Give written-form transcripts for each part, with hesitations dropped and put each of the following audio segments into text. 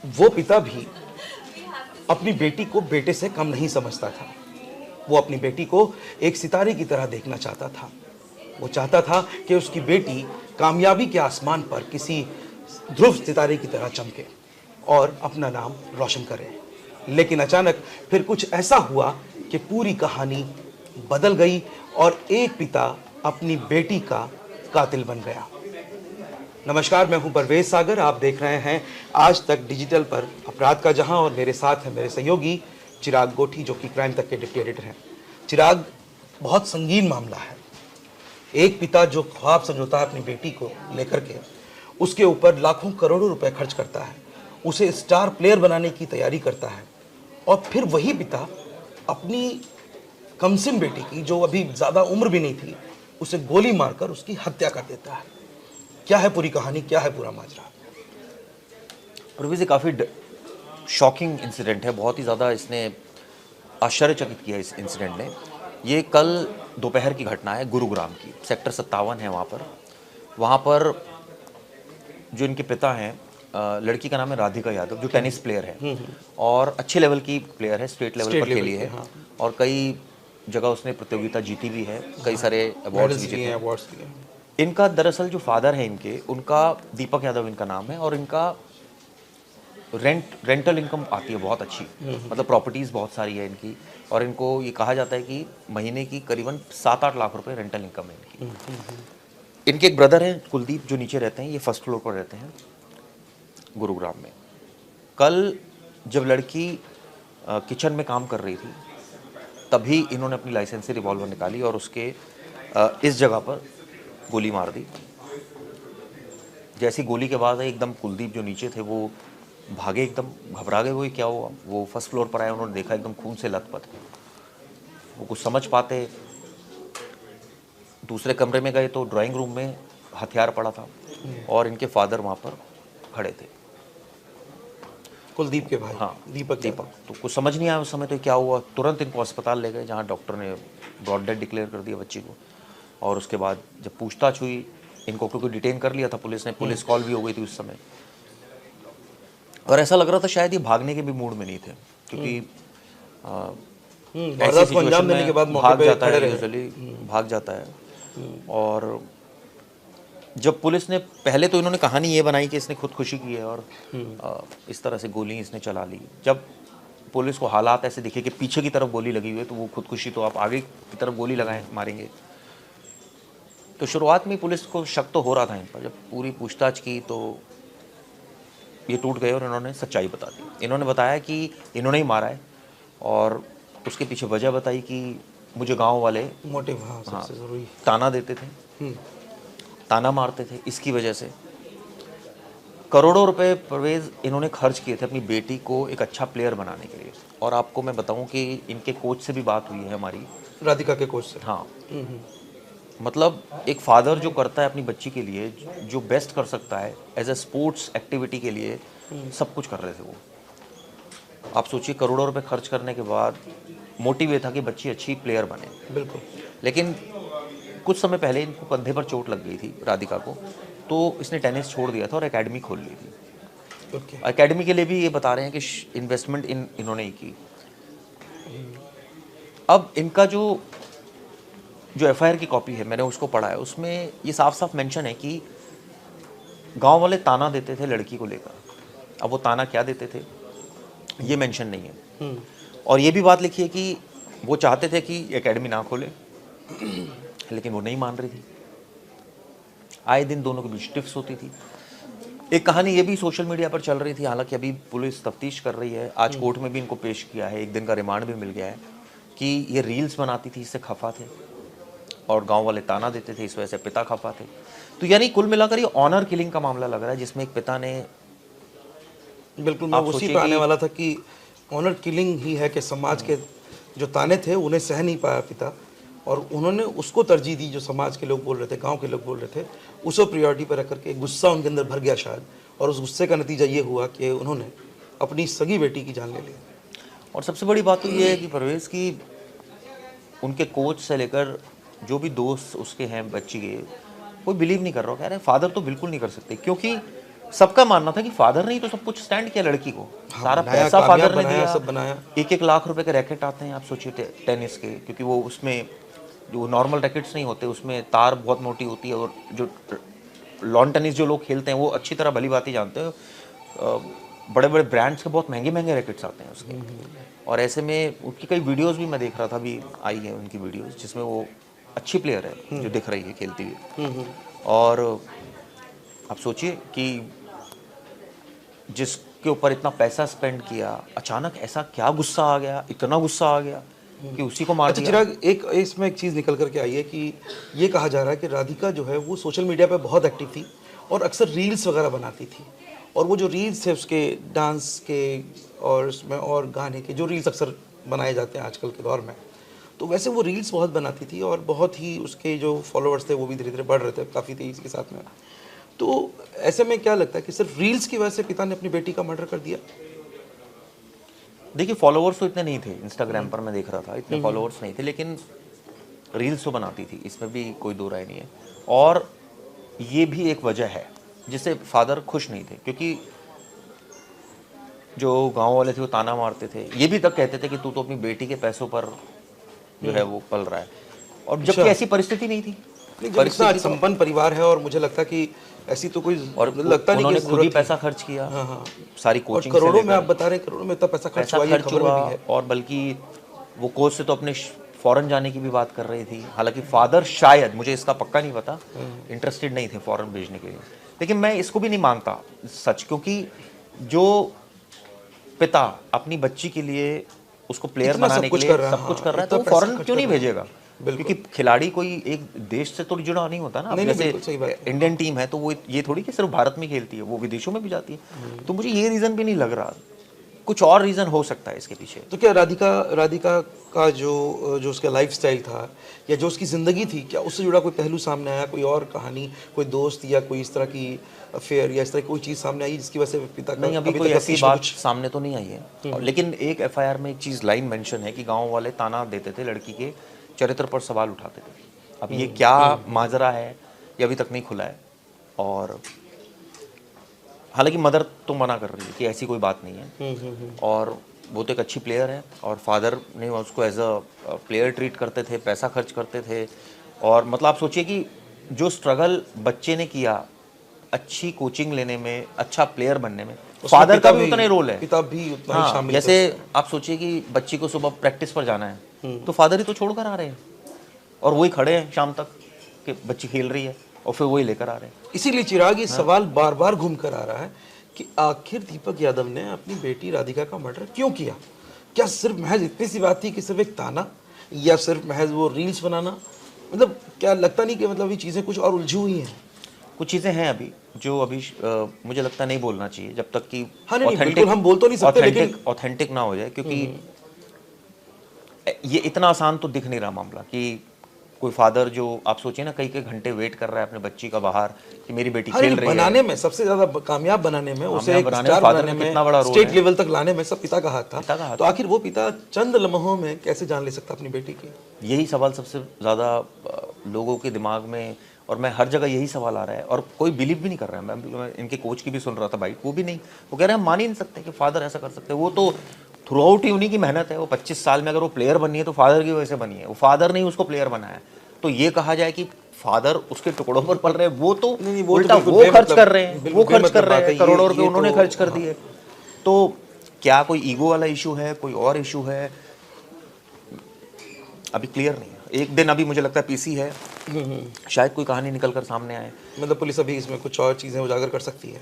वो पिता भी अपनी बेटी को बेटे से कम नहीं समझता था। वो अपनी बेटी को एक सितारे की तरह देखना चाहता था। वो चाहता था कि उसकी बेटी कामयाबी के आसमान पर किसी ध्रुव सितारे की तरह चमके और अपना नाम रोशन करे। लेकिन अचानक फिर कुछ ऐसा हुआ कि पूरी कहानी बदल गई और एक पिता अपनी बेटी का कातिल बन गया। नमस्कार, मैं हूं परवेज सागर। आप देख रहे हैं आज तक डिजिटल पर अपराध का जहां, और मेरे साथ है मेरे सहयोगी चिराग गोठी, जो कि क्राइम तक के डिप्टी एडिटर हैं। चिराग, बहुत संगीन मामला है। एक पिता जो ख्वाब संजोता है अपनी बेटी को लेकर के, उसके ऊपर लाखों करोड़ों रुपए खर्च करता है, उसे स्टार प्लेयर बनाने की तैयारी करता है, और फिर वही पिता अपनी कमसिन बेटी की, जो अभी ज़्यादा उम्र भी नहीं थी, उसे गोली मारकर उसकी हत्या कर देता है। क्या है पूरी कहानी, क्या है पूरा माजरा? प्रवीज़, ये काफ़ी शॉकिंग इंसिडेंट है। बहुत ही ज़्यादा इसने आश्चर्यचकित किया इस इंसिडेंट ने। ये कल दोपहर की घटना है, गुरुग्राम की। सेक्टर 57 है वहाँ पर जो इनके पिता हैं, लड़की का नाम है राधिका यादव, जो टेनिस प्लेयर है और अच्छे लेवल की प्लेयर है, स्टेट लेवल पर खेली है। हाँ। और कई जगह उसने प्रतियोगिता जीती भी है, कई सारे अवार्ड्स भी जीते हैं। इनका दरअसल जो फादर है इनके, उनका दीपक यादव इनका नाम है, और इनका रेंटल इनकम आती है बहुत अच्छी। मतलब प्रॉपर्टीज़ बहुत सारी है इनकी, और इनको ये कहा जाता है कि महीने की करीबन 7-8 लाख रुपए रेंटल इनकम है इनकी। इनके एक ब्रदर हैं कुलदीप, जो नीचे रहते हैं। ये फर्स्ट फ्लोर पर रहते हैं गुरुग्राम में। कल जब लड़की किचन में काम कर रही थी, तभी इन्होंने अपनी लाइसेंस से रिवॉल्वर निकाली और उसके इस जगह पर गोली मार दी। जैसी गोली के बाद एकदम कुलदीप जो नीचे थे वो भागे, एकदम घबरा गए। वो क्या हुआ? वो फर्स्ट फ्लोर पर आए, उन्होंने देखा एकदम खून से लथपथ। वो कुछ समझ पाते, दूसरे कमरे में गए तो ड्राइंग रूम में हथियार पड़ा था और इनके फादर वहाँ पर खड़े थे, कुलदीप के भाई। हाँ, दीपक। तो कुछ समझ नहीं आया उस समय तो क्या हुआ। तुरंत इनको अस्पताल ले गए, जहाँ डॉक्टर ने ब्रॉड डेड डिक्लेयर कर दिया बच्ची को। और उसके बाद जब पूछताछ हुई इनको, क्योंकि डिटेन कर लिया था पुलिस ने, पुलिस कॉल भी हो गई थी उस समय, और ऐसा लग रहा था शायद ये भागने के भी मूड में नहीं थे, क्योंकि ऐसी सिचुएशन में भाग जाता है, यूजुअली भाग जाता है। और जब पुलिस ने, पहले तो इन्होंने कहानी ये बनाई कि इसने खुदकुशी की है और इस तरह से गोली इसने चला ली। जब पुलिस को हालात ऐसे दिखे कि पीछे की तरफ गोली लगी हुई है, तो वो खुदकुशी, तो आप आगे की तरफ गोली लगाएं मारेंगे। तो शुरुआत में पुलिस को शक तो हो रहा था इन पर। जब पूरी पूछताछ की तो ये टूट गए और इन्होंने सच्चाई बता दी। इन्होंने बताया कि इन्होंने ही मारा है, और उसके पीछे वजह बताई कि मुझे गांव वाले मोटिव, सबसे जरूरी, ताना देते थे, ताना मारते थे, इसकी वजह से करोड़ों रुपए परवेज इन्होंने खर्च किए थे अपनी बेटी को एक अच्छा प्लेयर बनाने के लिए। और आपको मैं बताऊं कि इनके कोच से भी बात हुई है हमारी, राधिका के कोच से। हाँ। मतलब एक फादर जो करता है अपनी बच्ची के लिए, जो बेस्ट कर सकता है एज ए स्पोर्ट्स एक्टिविटी के लिए, सब कुछ कर रहे थे वो। आप सोचिए, करोड़ों रुपए खर्च करने के बाद मोटिव ये था कि बच्ची अच्छी प्लेयर बने। बिल्कुल। लेकिन कुछ समय पहले इनको कंधे पर चोट लग गई थी राधिका को, तो इसने टेनिस छोड़ दिया था और एकेडमी खोल ली थी। एकेडमी के लिए भी ये बता रहे हैं कि इन्वेस्टमेंट इन्होंने ही की। अब इनका जो एफआईआर की कॉपी है, मैंने उसको पढ़ा है, उसमें ये साफ साफ मेंशन है कि गांव वाले ताना देते थे लड़की को लेकर। अब वो ताना क्या देते थे ये मेंशन नहीं है। और ये भी बात लिखी है कि वो चाहते थे कि एकेडमी ना खोले, लेकिन वो नहीं मान रही थी। आए दिन दोनों के बीच टिफ्स होती थी। एक कहानी ये भी सोशल मीडिया पर चल रही थी, हालांकि अभी पुलिस तफ्तीश कर रही है। आज कोर्ट में भी इनको पेश किया है, 1 दिन का रिमांड भी मिल गया है, कि ये रील्स बनाती थी, इससे खफा थे और गांव वाले ताना देते थे, इस वजह से पिता खफा थे। तो यानी कुल मिलाकर ये ऑनर किलिंग का मामला लग रहा है, जिसमें एक पिता ने, बिल्कुल, मैं उसी पे आने वाला था कि ऑनर किलिंग ही है कि समाज के जो ताने थे उन्हें सह नहीं पाया पिता, और उन्होंने उसको तरजीह दी जो समाज के लोग बोल रहे थे, गांव के लोग बोल रहे थे, उसको प्रायोरिटी पर रख करके गुस्सा उनके अंदर भर गया शायद, और उस गुस्से का नतीजा ये हुआ कि उन्होंने अपनी सगी बेटी की जान ले ली। और सबसे बड़ी बात तो ये है कि परवेज़ की उनके कोच से लेकर जो भी दोस्त उसके हैं बच्ची के, कोई बिलीव नहीं कर रहा। कह रहे हैं फादर तो बिल्कुल नहीं कर सकते, क्योंकि सबका मानना था कि फादर ने ही तो सब कुछ स्टैंड किया लड़की को, हाँ, सारा बनाया, पैसा कामयाब फादर ने बनाया, दिया, सब बनाया। 1-1 लाख रुपए के रैकेट आते हैं, आप सोचिए टेनिस के, क्योंकि वो उसमें जो नॉर्मल रैकेट्स नहीं होते, उसमें तार बहुत मोटी होती है, और जो लॉन टेनिस जो लोग खेलते हैं वो अच्छी तरह भली बात ही जानते हैं, बड़े बड़े ब्रांड्स के बहुत महंगे महंगे रैकेट्स आते हैं उसके। और ऐसे में उनकी कई वीडियोस भी मैं देख रहा था, अभी आई है उनकी वीडियोस, जिसमें वो अच्छी प्लेयर है जो दिख रही है खेलती हुई। और आप सोचिए कि जिसके ऊपर इतना पैसा स्पेंड किया, अचानक ऐसा क्या गुस्सा आ गया, इतना गुस्सा आ गया कि उसी को मार अच्छा दिया। चिराग, एक इसमें एक चीज़ निकल करके आई है कि ये कहा जा रहा है कि राधिका जो है वो सोशल मीडिया पे बहुत एक्टिव थी और अक्सर रील्स वगैरह बनाती थी, और वो जो रील्स थे उसके डांस के और उसमें और गाने के जो रील्स अक्सर बनाए जाते हैं आजकल के दौर में, तो वैसे वो रील्स बहुत बनाती थी और बहुत ही उसके जो फॉलोअर्स थे वो भी धीरे धीरे बढ़ रहे थे काफ़ी तेज़ी के साथ में। तो ऐसे में क्या लगता है कि सिर्फ रील्स की वजह से पिता ने अपनी बेटी का मर्डर कर दिया? देखिए फॉलोअर्स तो इतने नहीं थे, इंस्टाग्राम पर मैं देख रहा था इतने फॉलोअर्स नहीं थे, लेकिन रील्स तो बनाती थी, इसमें भी कोई दो राय नहीं है। और ये भी एक वजह है जिससे फादर खुश नहीं थे, क्योंकि जो गांव वाले थे वो ताना मारते थे, ये भी तक कहते थे कि तू तो अपनी बेटी के पैसों पर जो है वो पल रहा है, और जबकि अच्छा। ऐसी परिस्थिति नहीं थी। नहीं, जब इतना परिस्थिति तो, संपन्न परिवार है और मुझे लगता है कि ऐसी तो कोई और लगता नहीं कि उन्होंने खुद ही जरूरत थी। पैसा खर्च किया, हाँ हाँ, सारी और कोचिंग से करोड़ों में लेकर आप बता रहे हैं, करोड़ों में इतना पैसा खर्च पैसा हुआ, ये खर्च खबर में हुआ, भी है। और बल्कि वो कोच से तो अपने फॉरेन जाने की भी बात कर रही थी। हालांकि फादर शायद, मुझे इसका पक्का नहीं पता, इंटरेस्टेड नहीं थे फॉरेन भेजने के लिए, लेकिन मैं इसको भी नहीं मानता सच, क्योंकि जो पिता अपनी बच्ची के लिए उसको प्लेयर इतना बनाने सब के कुछ लिए कर रहा है, सब कुछ हाँ, कर रहा है, तो इतना वो पैसा फॉरेन खर्च क्यों कर नहीं रहा है। भेजेगा? बिल्कुल। क्योंकि खिलाड़ी कोई एक देश से तो जुड़ा नहीं होता ना। नहीं, जैसे बिल्कुल सही बात है। इंडियन टीम है तो वो ये थोड़ी कि सिर्फ भारत में खेलती है, वो विदेशों में भी जाती है। तो मुझे ये रीज़न भी नहीं लग रहा, कुछ और रीज़न हो सकता है इसके पीछे। तो क्या राधिका का जो उसका लाइफस्टाइल था या जो उसकी ज़िंदगी थी, क्या उससे जुड़ा कोई पहलू सामने आया, कोई और कहानी, कोई दोस्त या कोई इस तरह की अफेयर या इस तरह की कोई चीज़ सामने आई जिसकी वजह से पिता का नहीं, अभी कोई तक ऐसी तफ्तीश में बात कुछ? सामने तो नहीं आई है। और लेकिन एक एफआईआर में एक चीज़ लाइन मेंशन है कि गांव वाले ताना देते थे, लड़की के चरित्र पर सवाल उठाते थे। अब ये क्या माजरा है ये अभी तक नहीं खुला है, और हालांकि मदर तो मना कर रही है कि ऐसी कोई बात नहीं है, और वो तो एक अच्छी प्लेयर है, और फादर ने उसको एज अ प्लेयर ट्रीट करते थे, पैसा खर्च करते थे। और मतलब आप सोचिए कि जो स्ट्रगल बच्चे ने किया अच्छी कोचिंग लेने में, अच्छा प्लेयर बनने में, फादर का भी उतना ही रोल है। पिता भी उतना ही हाँ, शामिल जैसे आप सोचिए कि बच्ची को सुबह प्रैक्टिस पर जाना है, तो फादर ही तो छोड़ कर आ रहे हैं, और वही खड़े हैं शाम तक कि बच्ची खेल रही है, और फिर वही लेकर आ रहे हैं। इसीलिए चिराग ये सवाल बार बार घूम कर आ रहा है कि आखिर दीपक यादव ने अपनी बेटी राधिका का मर्डर क्यों किया? क्या सिर्फ महज इतनी सी बात थी कि सिर्फ एक ताना, या सिर्फ महज वो रील्स बनाना? मतलब क्या लगता नहीं कि मतलब ये चीज़ें कुछ और उलझी हुई हैं? कुछ चीज़ें हैं अभी जो अभी मुझे लगता नहीं बोलना चाहिए जब तक कि हाँ, नहीं, बिल्कुल हम बोल तो नहीं सकते, लेकिन ऑथेंटिक ना हो जाए, क्योंकि ये इतना आसान तो दिख नहीं रहा मामला कि कोई फादर जो आप सोचिए ना कई घंटे वेट कर रहा है अपने बच्ची का बाहर कि मेरी बेटी हाँ, खेल नहीं, रही है। बनाने में सबसे ज्यादा कामयाब बनाने में, उसे एक बनाने स्टार में फादर बनाने का कितना बड़ा में, रोल स्टेट है। लेवल तक लाने में सब पिता का हाथ पिता का था। हाथ तो आखिर वो पिता चंद लम्हों में कैसे जान ले सकता अपनी बेटी की? यही सवाल सबसे ज़्यादा लोगों के दिमाग में, और मैं हर जगह यही सवाल आ रहा है, और कोई बिलीव भी नहीं कर रहा है। मैं इनके कोच की भी सुन रहा था बाइट, वो भी नहीं, वो कह रहे हैं हम मान ही नहीं सकते कि फादर ऐसा कर सकते हैं। वो तो थ्रू आउट ही उन्हीं की मेहनत है। वो 25 साल में अगर वो प्लेयर बनी है तो फादर की वजह से बनी है, वो फादर ने ही उसको प्लेयर बनाया। तो ये कहा जाए कि फादर उसके टुकड़ों पर पल रहे हैं, वो तो नहीं, वो तो उल्टा बिल्कुल वो खर्च बेमतलब- कर रहे हैं, बिल्कुल वो खर्च बेमतलब कर रहे बात है। हैं, करोड़ों रुपए ये उन्होंने तो- खर्च कर दिए। तो क्या कोई ईगो वाला इशू है, कोई और इशू है, अभी क्लियर नहीं है। एक दिन अभी मुझे लगता है पीसी है, शायद कोई कहानी निकल कर सामने आए। मतलब पुलिस अभी इसमें कुछ और चीजें उजागर कर सकती है।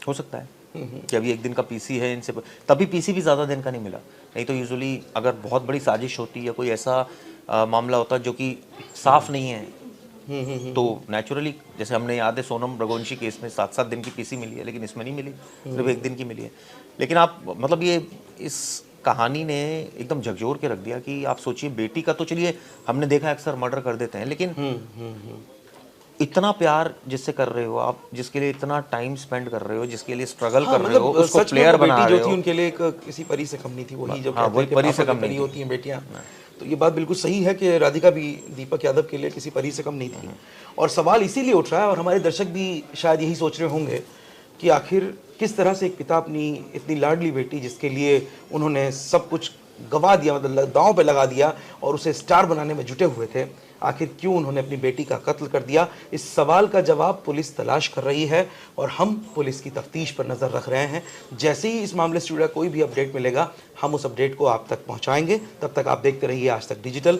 हो सकता है कि अभी एक दिन का पीसी है इनसे, तभी पीसी भी ज़्यादा दिन का नहीं मिला। नहीं तो यूजुअली अगर बहुत बड़ी साजिश होती या कोई ऐसा मामला होता जो कि साफ नहीं है, तो नेचुरली, जैसे हमने याद है सोनम रघुवंशी केस में 7-7 दिन की पीसी मिली है, लेकिन इसमें नहीं मिली, सिर्फ एक दिन की मिली है। लेकिन आप मतलब ये इस कहानी ने एकदम झकझोर के रख दिया कि आप सोचिए बेटी का तो चलिए हमने देखा अक्सर मर्डर कर देते हैं, लेकिन इतना प्यार जिससे कर रहे हो आप, जिसके लिए इतना टाइम स्पेंड कर रहे हो, जिसके लिए स्ट्रगल कर रहे हो, उसको सच में प्लेयर वो बना बेटी रहे जो थी हो। उनके लिए एक किसी परी से कम नहीं थी। वही जब हाँ, कहते वही हैं कि परी से पापा कम की नहीं परी थी। होती हैं बेटियां, तो ये बात बिल्कुल सही है कि राधिका भी दीपक यादव के लिए किसी परी से कम नहीं थी। और सवाल इसीलिए उठ रहा है, और हमारे दर्शक भी शायद यही सोच रहे होंगे कि आखिर किस तरह से एक पिता अपनी इतनी लाडली बेटी, जिसके लिए उन्होंने सब कुछ गवा दिया, मतलब दांव पे लगा दिया और उसे स्टार बनाने में जुटे हुए थे, आखिर क्यों उन्होंने अपनी बेटी का कत्ल कर दिया। इस सवाल का जवाब पुलिस तलाश कर रही है और हम पुलिस की तफ्तीश पर नज़र रख रहे हैं। जैसे ही इस मामले से जुड़ा कोई भी अपडेट मिलेगा, हम उस अपडेट को आप तक पहुंचाएंगे। तब तक आप देखते रहिए आज तक डिजिटल।